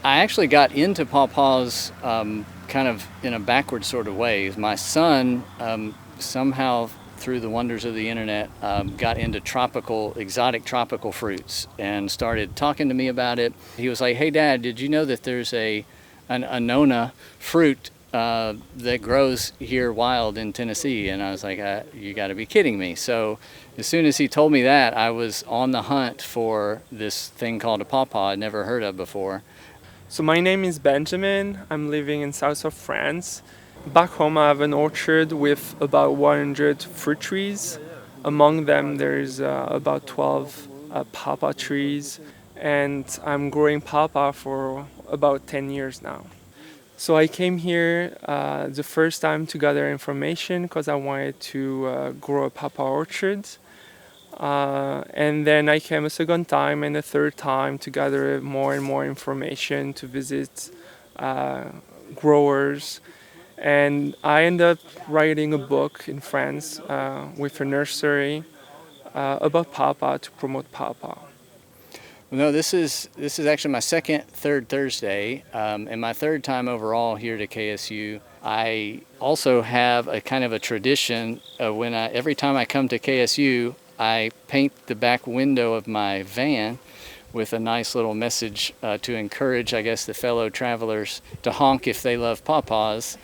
I actually got into pawpaws kind of in a backward sort of way. My son somehow, through the wonders of the internet, got into exotic tropical fruits and started talking to me about it. He was like, "Hey, Dad, did you know that there's an Annona fruit that grows here wild in Tennessee?" And I was like, "You got to be kidding me!" So as soon as he told me that, I was on the hunt for this thing called a pawpaw I'd never heard of before. So my name is Benjamin. I'm living in south of France. Back home I have an orchard with about 100 fruit trees. Among them there's about 12 pawpaw trees, and I'm growing pawpaw for about 10 years now. So I came here the first time to gather information because I wanted to grow a pawpaw orchard. And then I came a second time and a third time to gather more and more information to visit uh, growers. And I ended up writing a book in France with a nursery about pawpaw to promote pawpaw. No, this is actually my second, third Thursday, and my third time overall here to KSU. I also have a kind of a tradition of every time I come to KSU, I paint the back window of my van with a nice little message to encourage, I guess, the fellow travelers to honk if they love pawpaws.